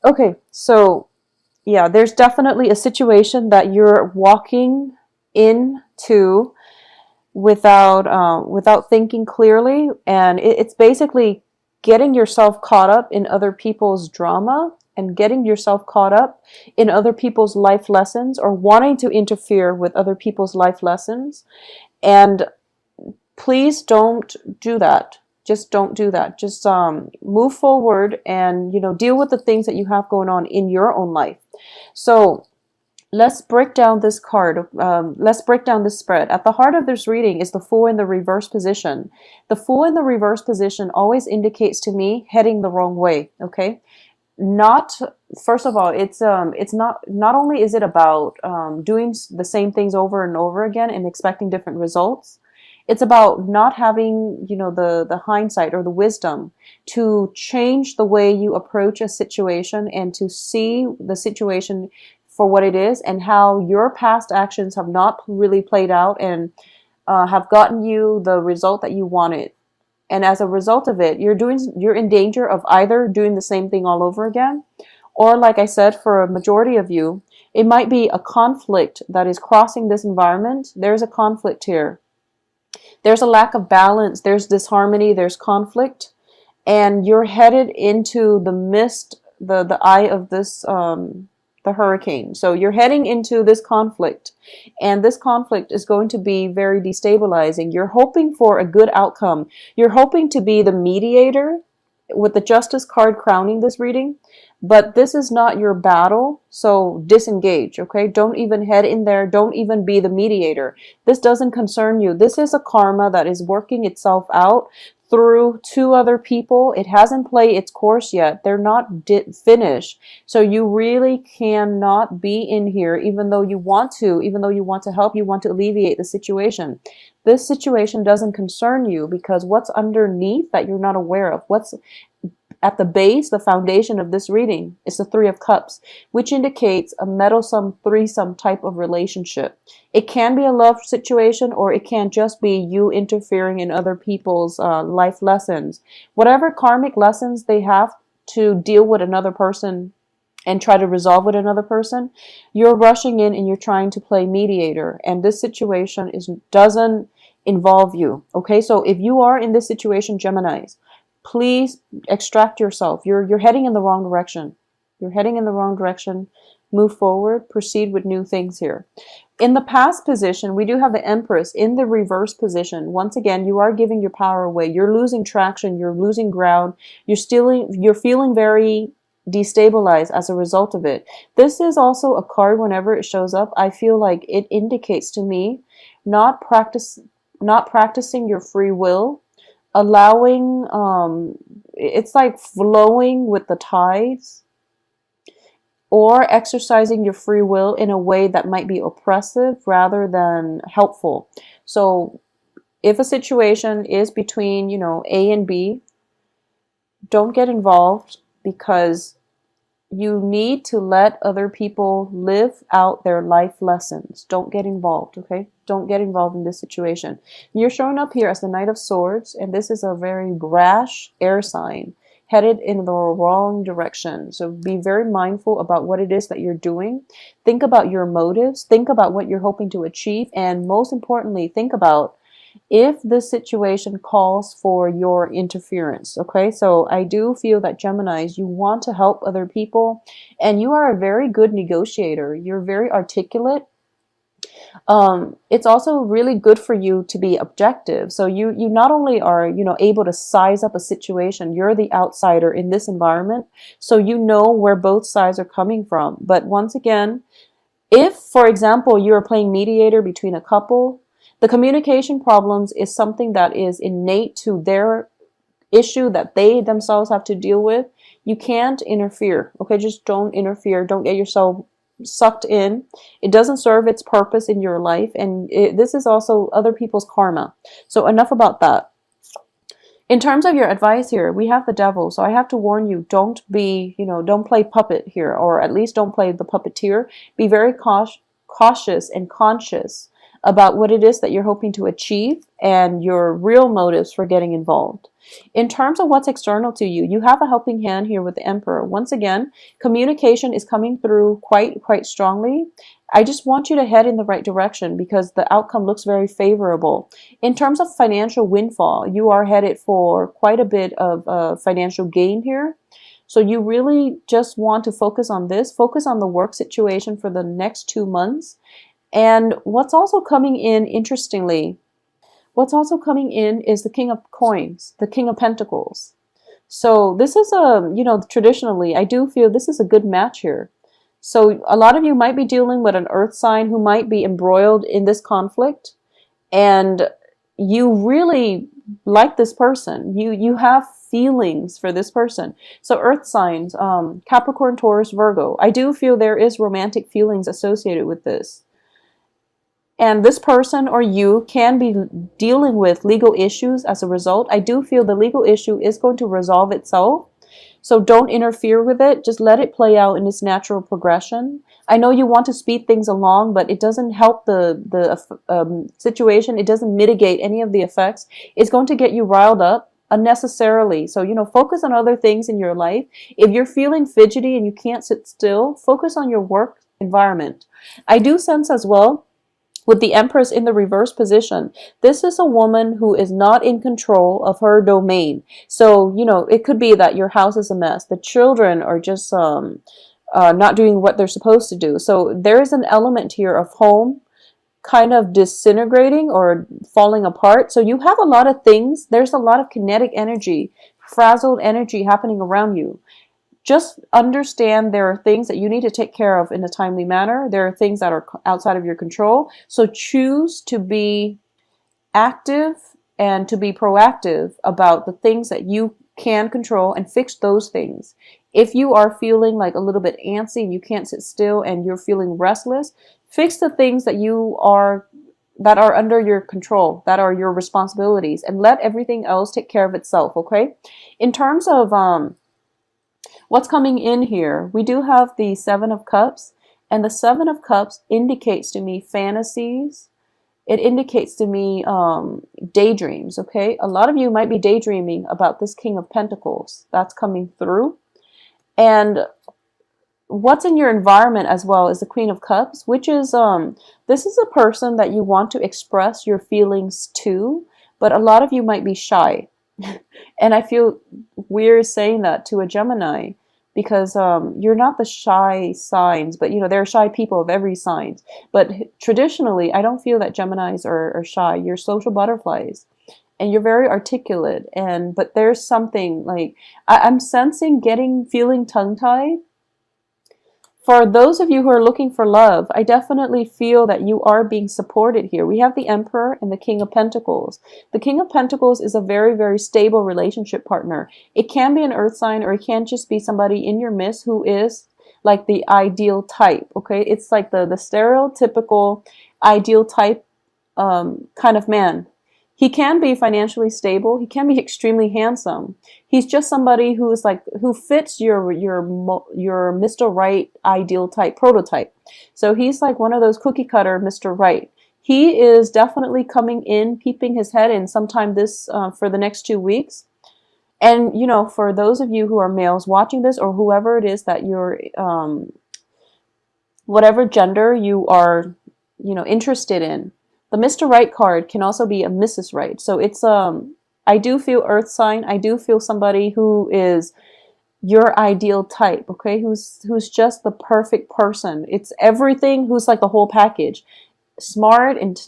Okay, so yeah, there's definitely a situation that you're walking into without thinking clearly, and it's basically getting yourself caught up in other people's drama and getting yourself caught up in other people's life lessons, or wanting to interfere with other people's life lessons. And please don't do that. Just don't do that. Just move forward and deal with the things that you have going on in your own life. So let's break down this card. Let's break down this spread. At the heart of this reading is the Fool in the reverse position. The Fool in the reverse position always indicates to me heading the wrong way. Okay, not first of all, it's not only is it about doing the same things over and over again and expecting different results. It's about not having the hindsight or the wisdom to change the way you approach a situation and to see the situation for what it is, and how your past actions have not really played out and have gotten you the result that you wanted. And as a result of it, you're in danger of either doing the same thing all over again, or like I said, for a majority of you, it might be a conflict that is crossing this environment. There's a conflict here. There's a lack of balance. There's disharmony. There's conflict, and you're headed into the mist, the eye of this the hurricane. So you're heading into this conflict, and this conflict is going to be very destabilizing. You're hoping for a good outcome. You're hoping to be the mediator with the Justice card crowning this reading, but this is not your battle, so disengage, okay? Don't even head in there. Don't even be the mediator. This doesn't concern you. This is a karma that is working itself out through two other people. It hasn't played its course yet. They're not finished. So you really cannot be in here, even though you want to, even though you want to help, you want to alleviate the situation. This situation doesn't concern you, because what's underneath that you're not aware of, what's at the base, the foundation of this reading, is the Three of Cups, which indicates a meddlesome threesome type of relationship. It can be a love situation, or it can just be you interfering in other people's life lessons. Whatever karmic lessons they have to deal with another person and try to resolve with another person, you're rushing in and you're trying to play mediator. And this situation doesn't involve you. Okay, so if you are in this situation, Geminis, please extract yourself. You're heading in the wrong direction. You're heading in the wrong direction. Move forward. Proceed with new things here. In the past position, we do have the Empress in the reverse position. Once again, you are giving your power away. You're losing traction. You're losing ground. You're feeling very destabilized as a result of it. This is also a card, whenever it shows up, I feel like it indicates to me not practicing your free will, allowing it's like flowing with the tides, or exercising your free will in a way that might be oppressive rather than helpful. So if a situation is between A and B, don't get involved, because you need to let other people live out their life lessons. Don't get involved, okay? Don't get involved in this situation. You're showing up here as the Knight of Swords, and this is a very brash air sign headed in the wrong direction. So be very mindful about what it is that you're doing. Think about your motives. Think about what you're hoping to achieve. And most importantly, think about if this situation calls for your interference. Okay, so I do feel that Geminis, you want to help other people, and you are a very good negotiator. You're very articulate. It's also really good for you to be objective. So you not only are able to size up a situation, you're the outsider in this environment, so you know where both sides are coming from. But once again, if, for example, you're playing mediator between a couple, the communication problems is something that is innate to their issue that they themselves have to deal with. You can't interfere, okay? Just don't interfere. Don't get yourself sucked in. It doesn't serve its purpose in your life, and this is also other people's karma. So enough about that. In terms of your advice here, we have the Devil. So I have to warn you, don't play puppet here, or at least don't play the puppeteer. Be very cautious and conscious about what it is that you're hoping to achieve and your real motives for getting involved. In terms of what's external to you, you have a helping hand here with the Emperor. Once again, communication is coming through quite strongly. I just want you to head in the right direction because the outcome looks very favorable. In terms of financial windfall, you are headed for quite a bit of financial gain here. So you really just want to focus on this, focus on the work situation for the next 2 months. And what's also coming in, interestingly, what's also coming in is the King of Coins, the King of Pentacles. So this is traditionally, I do feel this is a good match here. So a lot of you might be dealing with an earth sign who might be embroiled in this conflict, and you really like this person. You have feelings for this person. So earth signs, Capricorn, Taurus, Virgo, I do feel there is romantic feelings associated with this. And this person or you can be dealing with legal issues as a result. I do feel the legal issue is going to resolve itself. So don't interfere with it. Just let it play out in its natural progression. I know you want to speed things along, but it doesn't help the situation. It doesn't mitigate any of the effects. It's going to get you riled up unnecessarily. So, focus on other things in your life. If you're feeling fidgety and you can't sit still, focus on your work environment. I do sense as well, with the Empress in the reverse position, this is a woman who is not in control of her domain. So, it could be that your house is a mess. The children are just not doing what they're supposed to do. So there is an element here of home kind of disintegrating or falling apart. So you have a lot of things. There's a lot of kinetic energy, frazzled energy happening around you. Just understand there are things that you need to take care of in a timely manner. There are things that are outside of your control. So choose to be active and to be proactive about the things that you can control and fix those things. If you are feeling like a little bit antsy and you can't sit still and you're feeling restless, fix the things that that are under your control, that are your responsibilities, and let everything else take care of itself, okay? In terms of what's coming in here, we do have the Seven of Cups, and the Seven of Cups indicates to me fantasies. It indicates to me daydreams, okay? A lot of you might be daydreaming about this King of Pentacles. That's coming through. And what's in your environment as well is the Queen of Cups, which is, this is a person that you want to express your feelings to, but a lot of you might be shy. And I feel weird saying that to a Gemini, because you're not the shy signs, but there are shy people of every sign. But traditionally, I don't feel that Geminis are shy. You're social butterflies, and you're very articulate. But there's something like I'm sensing feeling tongue-tied. For those of you who are looking for love, I definitely feel that you are being supported here. We have the Emperor and the King of Pentacles. The King of Pentacles is a very, very stable relationship partner. It can be an earth sign, or it can just be somebody in your midst who is like the ideal type, okay? It's like the stereotypical ideal type kind of man. He can be financially stable. He can be extremely handsome. He's just somebody who fits your Mr. Right ideal type prototype. So he's like one of those cookie cutter Mr. Right. He is definitely coming in, peeping his head in sometime for the next 2 weeks. And for those of you who are males watching this, or whoever it is that you're, whatever gender you are, interested in, the Mr. Right card can also be a Mrs. Right. So it's, I do feel earth sign. I do feel somebody who is your ideal type, okay? Who's just the perfect person. It's everything, who's like the whole package. Smart and,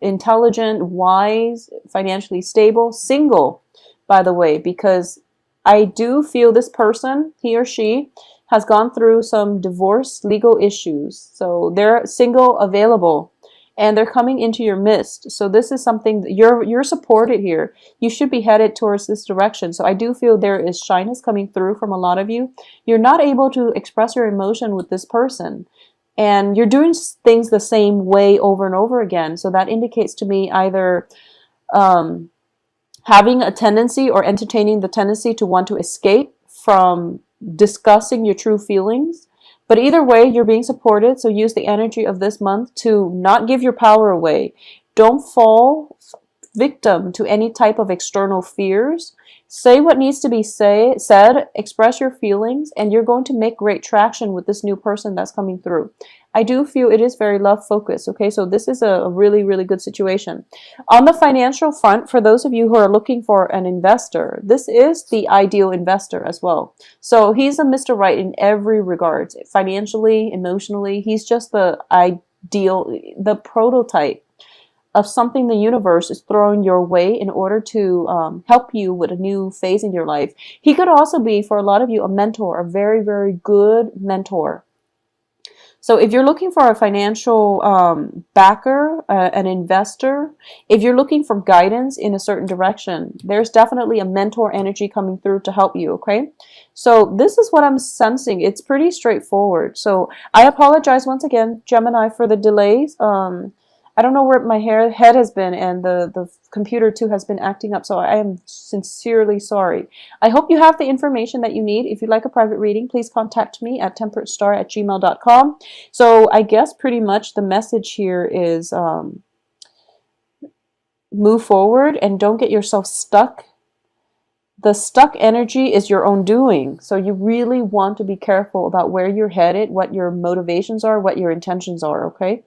intelligent, wise, financially stable, single, by the way, because I do feel this person, he or she, has gone through some divorce legal issues. So they're single, available, and they're coming into your midst. So this is something that you're supported here. You should be headed towards this direction. So I do feel there is shyness coming through from a lot of you. You're not able to express your emotion with this person, and you're doing things the same way over and over again. So that indicates to me either having a tendency or entertaining the tendency to want to escape from discussing your true feelings. But either way, you're being supported, so use the energy of this month to not give your power away. Don't fall victim to any type of external fears. Say what needs to be said, express your feelings, and you're going to make great traction with this new person that's coming through. I do feel it is very love focused, okay? So this is a really, really good situation. On the financial front, for those of you who are looking for an investor, this is the ideal investor as well. So he's a Mr. Right in every regard, financially, emotionally. He's just the ideal, the prototype of something the universe is throwing your way in order to help you with a new phase in your life. He could also be, for a lot of you, a mentor, a very, very good mentor. So if you're looking for a financial backer, an investor, if you're looking for guidance in a certain direction, there's definitely a mentor energy coming through to help you, okay? So this is what I'm sensing. It's pretty straightforward. So I apologize once again, Gemini, for the delays. I don't know where my head has been, and the computer too has been acting up, so I am sincerely sorry. I hope you have the information that you need. If you'd like a private reading, please contact me at temperatestar@gmail.com. So I guess pretty much the message here is move forward and don't get yourself stuck. The stuck energy is your own doing, so you really want to be careful about where you're headed, what your motivations are, what your intentions are, okay?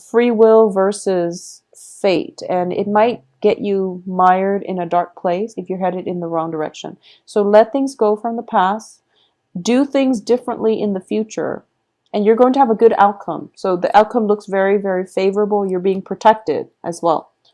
Free will versus fate, and it might get you mired in a dark place if you're headed in the wrong direction. So let things go from the past, do things differently in the future, and you're going to have a good outcome. So the outcome looks very, very favorable. You're being protected as well.